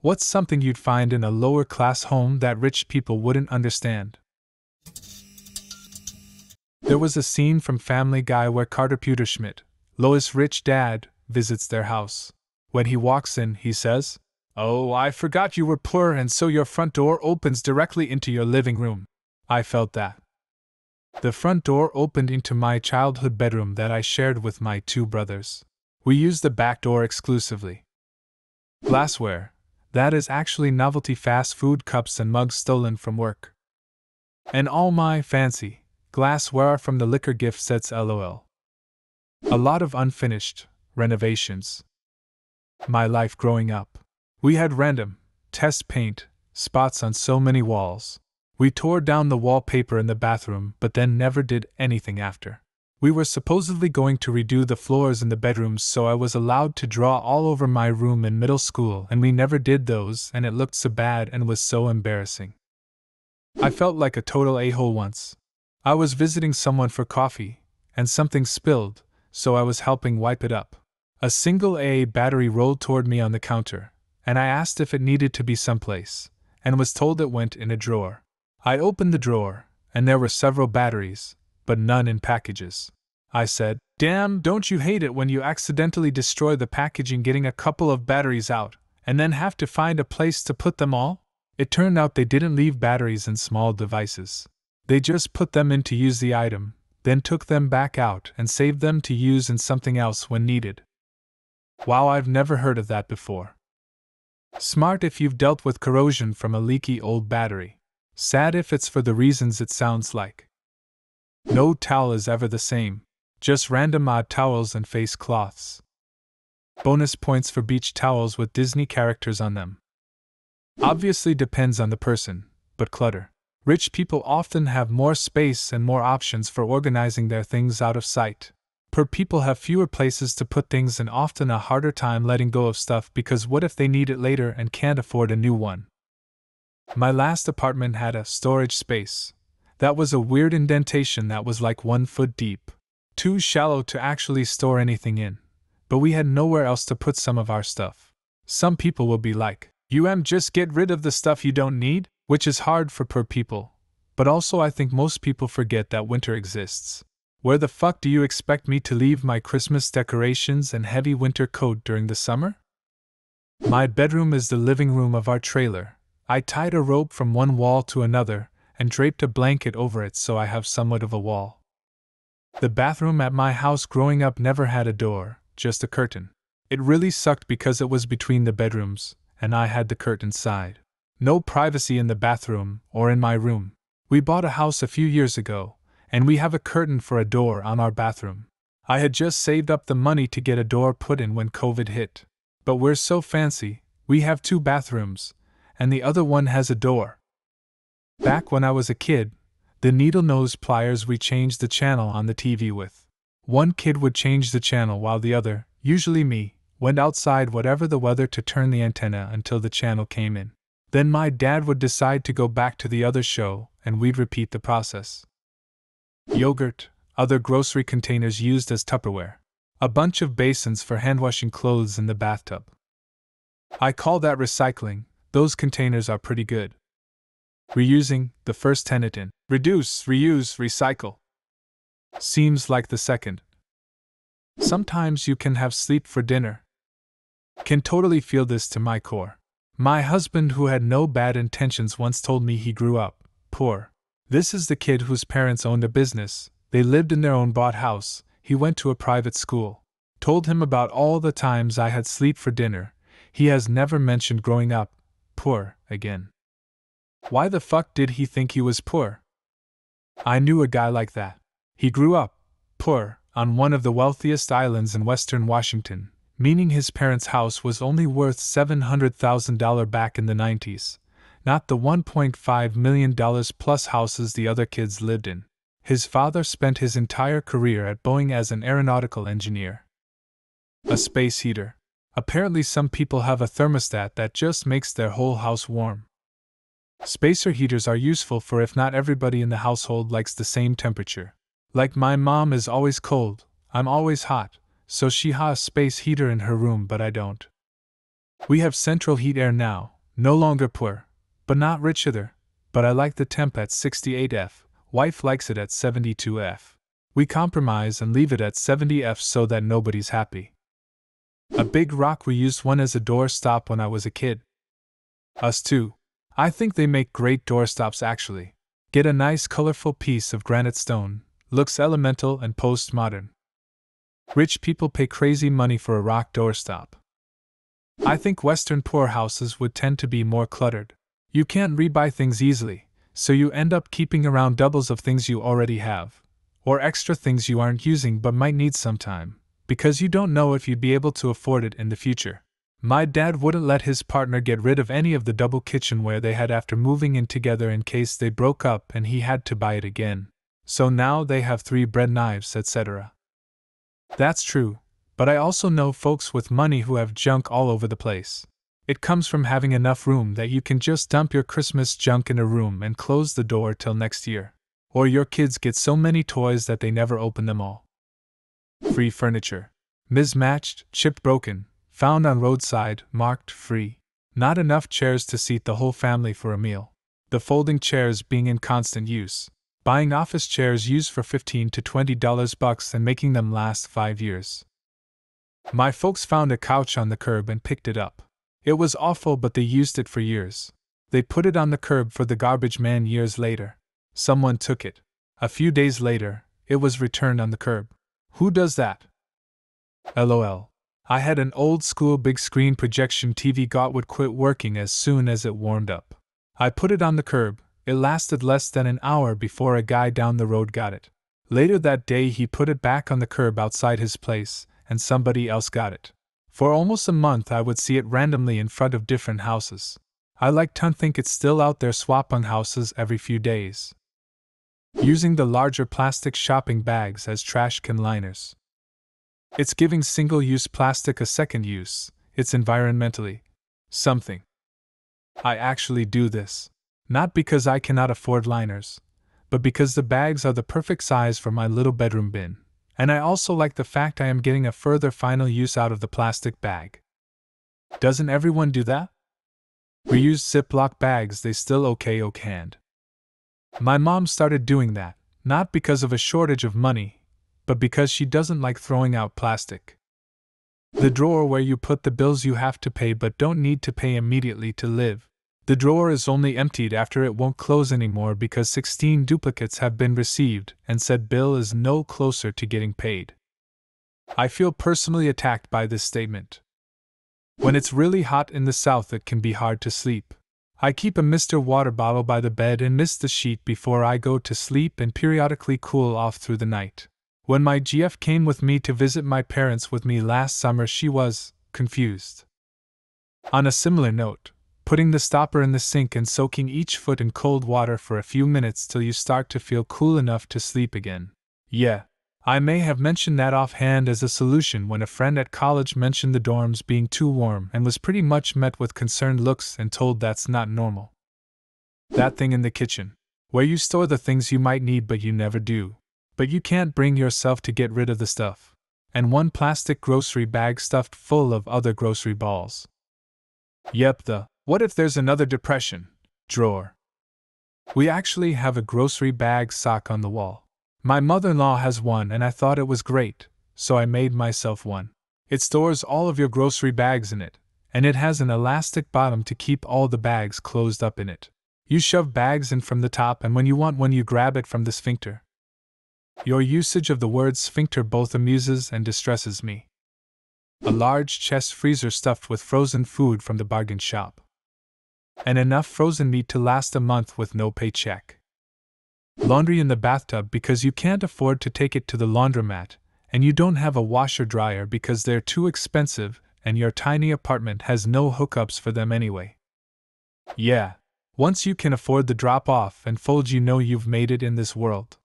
What's something you'd find in a lower class home that rich people wouldn't understand? There was a scene from Family Guy where Carter Pewterschmidt, Lois' rich dad, visits their house. When he walks in, he says, "Oh, I forgot you were poor, and so your front door opens directly into your living room." I felt that. The front door opened into my childhood bedroom that I shared with my two brothers. We used the back door exclusively. Glassware. That is actually novelty fast food cups and mugs stolen from work. And all my fancy glassware are from the liquor gift sets, lol. A lot of unfinished renovations. My life growing up. We had random test paint spots on so many walls. We tore down the wallpaper in the bathroom but then never did anything after. We were supposedly going to redo the floors in the bedrooms, so I was allowed to draw all over my room in middle school, and we never did those, and it looked so bad and was so embarrassing. I felt like a total a-hole once. I was visiting someone for coffee, and something spilled, so I was helping wipe it up. A single AA battery rolled toward me on the counter, and I asked if it needed to be someplace, and was told it went in a drawer. I opened the drawer, and there were several batteries, but none in packages. I said, "Damn, don't you hate it when you accidentally destroy the packaging getting a couple of batteries out, and then have to find a place to put them all?" It turned out they didn't leave batteries in small devices. They just put them in to use the item, then took them back out and saved them to use in something else when needed. Wow, I've never heard of that before. Smart if you've dealt with corrosion from a leaky old battery. Sad if it's for the reasons it sounds like. No towel is ever the same, just random odd towels and face cloths. Bonus points for beach towels with Disney characters on them. Obviously depends on the person, but clutter. Rich people often have more space and more options for organizing their things out of sight. Poor people have fewer places to put things and often a harder time letting go of stuff because what if they need it later and can't afford a new one? My last apartment had a storage space. That was a weird indentation that was like 1 foot deep. Too shallow to actually store anything in. But we had nowhere else to put some of our stuff. Some people will be like, just get rid of the stuff you don't need, which is hard for poor people. But also I think most people forget that winter exists. Where the fuck do you expect me to leave my Christmas decorations and heavy winter coat during the summer? My bedroom is the living room of our trailer. I tied a rope from one wall to another and draped a blanket over it so I have somewhat of a wall. The bathroom at my house growing up never had a door, just a curtain. It really sucked because it was between the bedrooms, and I had the curtain side. No privacy in the bathroom or in my room. We bought a house a few years ago, and we have a curtain for a door on our bathroom. I had just saved up the money to get a door put in when COVID hit. But we're so fancy, we have 2 bathrooms, and the other one has a door. Back when I was a kid, the needle-nose pliers we changed the channel on the TV with. One kid would change the channel while the other, usually me, went outside whatever the weather to turn the antenna until the channel came in. Then my dad would decide to go back to the other show, and we'd repeat the process. Yogurt, other grocery containers used as Tupperware. A bunch of basins for hand-washing clothes in the bathtub. I call that recycling. Those containers are pretty good. Reusing, the first tenet in reduce, reuse, recycle. Seems like the second. Sometimes you can have sleep for dinner. Can totally feel this to my core. My husband, who had no bad intentions, once told me he grew up poor. This is the kid whose parents owned a business. They lived in their own bought house. He went to a private school. Told him about all the times I had sleep for dinner. He has never mentioned growing up poor again. Why the fuck did he think he was poor? I knew a guy like that. He grew up poor on one of the wealthiest islands in western Washington, meaning his parents' house was only worth $700,000 back in the 90s, not the $1.5 million plus houses the other kids lived in. His father spent his entire career at Boeing as an aeronautical engineer. A space heater. Apparently some people have a thermostat that just makes their whole house warm. Spacer heaters are useful for if not everybody in the household likes the same temperature. Like my mom is always cold, I'm always hot, so she has a space heater in her room but I don't. We have central heat air now, No longer poor, but not rich either. But I like the temp at 68F, wife likes it at 72F. We compromise and leave it at 70F so that nobody's happy. A big rock, we used one as a doorstop when I was a kid. Us too. I think they make great doorstops actually. Get a nice colorful piece of granite stone, looks elemental and postmodern. Rich people pay crazy money for a rock doorstop. I think Western poor houses would tend to be more cluttered. You can't rebuy things easily, so you end up keeping around doubles of things you already have, or extra things you aren't using but might need sometime, because you don't know if you'd be able to afford it in the future. My dad wouldn't let his partner get rid of any of the double kitchenware they had after moving in together in case they broke up and he had to buy it again. So now they have 3 bread knives, etc. That's true, but I also know folks with money who have junk all over the place. It comes from having enough room that you can just dump your Christmas junk in a room and close the door till next year. Or your kids get so many toys that they never open them all. Free furniture. Mismatched, chipped, broken, found on roadside, marked free. Not enough chairs to seat the whole family for a meal. The folding chairs being in constant use. Buying office chairs used for $15 to $20 bucks and making them last 5 years. My folks found a couch on the curb and picked it up. It was awful, but they used it for years. They put it on the curb for the garbage man years later. Someone took it. A few days later, it was returned on the curb. Who does that? LOL. I had an old school big screen projection TV got would quit working as soon as it warmed up. I put it on the curb. It lasted less than an hour before a guy down the road got it. Later that day he put it back on the curb outside his place, and somebody else got it. For almost a month I would see it randomly in front of different houses. I like to think it's still out there swapping houses every few days. Using the larger plastic shopping bags as trash can liners. It's giving single-use plastic a second use. It's environmentally something. I actually do this. Not because I cannot afford liners, but because the bags are the perfect size for my little bedroom bin. And I also like the fact I am getting a further final use out of the plastic bag. Doesn't everyone do that? Reused Ziploc bags, they still okay. My mom started doing that, not because of a shortage of money, but because she doesn't like throwing out plastic. The drawer where you put the bills you have to pay but don't need to pay immediately to live. The drawer is only emptied after it won't close anymore because 16 duplicates have been received and said bill is no closer to getting paid. I feel personally attacked by this statement. When it's really hot in the south it can be hard to sleep. I keep a Mr. Water bottle by the bed and mist the sheet before I go to sleep and periodically cool off through the night. When my GF came with me to visit my parents with me last summer she was confused. On a similar note, putting the stopper in the sink and soaking each foot in cold water for a few minutes till you start to feel cool enough to sleep again. Yeah, I may have mentioned that offhand as a solution when a friend at college mentioned the dorms being too warm and was pretty much met with concerned looks and told that's not normal. That thing in the kitchen, where you store the things you might need but you never do, but you can't bring yourself to get rid of the stuff. And one plastic grocery bag stuffed full of other grocery balls. Yep, the what if there's another depression drawer. We actually have a grocery bag sock on the wall. My mother-in-law has one and I thought it was great, so I made myself one. It stores all of your grocery bags in it, and it has an elastic bottom to keep all the bags closed up in it. You shove bags in from the top and when you want one you grab it from the sphincter. Your usage of the word sphincter both amuses and distresses me. A large chest freezer stuffed with frozen food from the bargain shop. And enough frozen meat to last a month with no paycheck. Laundry in the bathtub because you can't afford to take it to the laundromat, and you don't have a washer-dryer because they're too expensive and your tiny apartment has no hookups for them anyway. Yeah, once you can afford the drop-off and fold you know you've made it in this world.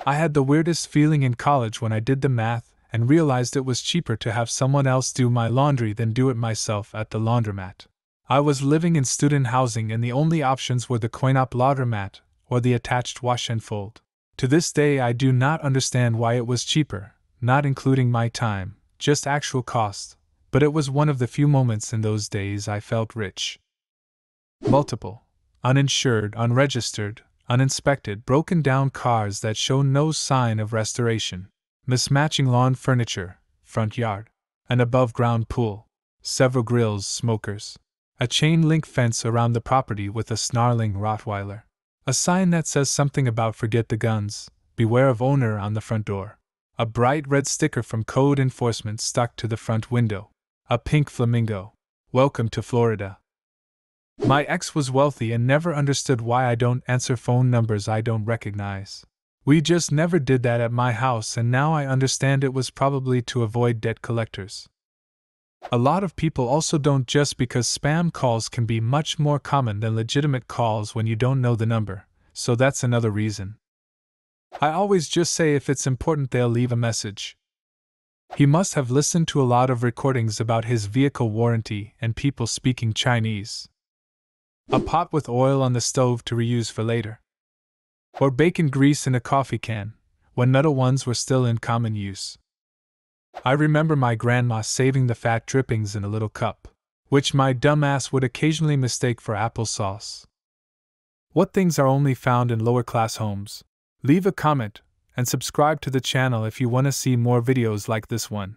I had the weirdest feeling in college when I did the math and realized it was cheaper to have someone else do my laundry than do it myself at the laundromat. I was living in student housing and the only options were the coin-op laundromat or the attached wash and fold. To this day I do not understand why it was cheaper, not including my time, just actual cost, but it was one of the few moments in those days I felt rich. Multiple, uninsured, unregistered, uninspected, broken down cars that show no sign of restoration. Mismatching lawn furniture, front yard, an above ground pool, several grills, smokers, a chain link fence around the property with a snarling Rottweiler, a sign that says something about forget the guns, beware of owner on the front door, a bright red sticker from code enforcement stuck to the front window, a pink flamingo, welcome to Florida. My ex was wealthy and never understood why I don't answer phone numbers I don't recognize. We just never did that at my house, and now I understand it was probably to avoid debt collectors. A lot of people also don't, just because spam calls can be much more common than legitimate calls when you don't know the number, so that's another reason. I always just say if it's important they'll leave a message. He must have listened to a lot of recordings about his vehicle warranty and people speaking Chinese. A pot with oil on the stove to reuse for later. Or bacon grease in a coffee can, when metal ones were still in common use. I remember my grandma saving the fat drippings in a little cup, which my dumbass would occasionally mistake for applesauce. What things are only found in lower class homes? Leave a comment and subscribe to the channel if you want to see more videos like this one.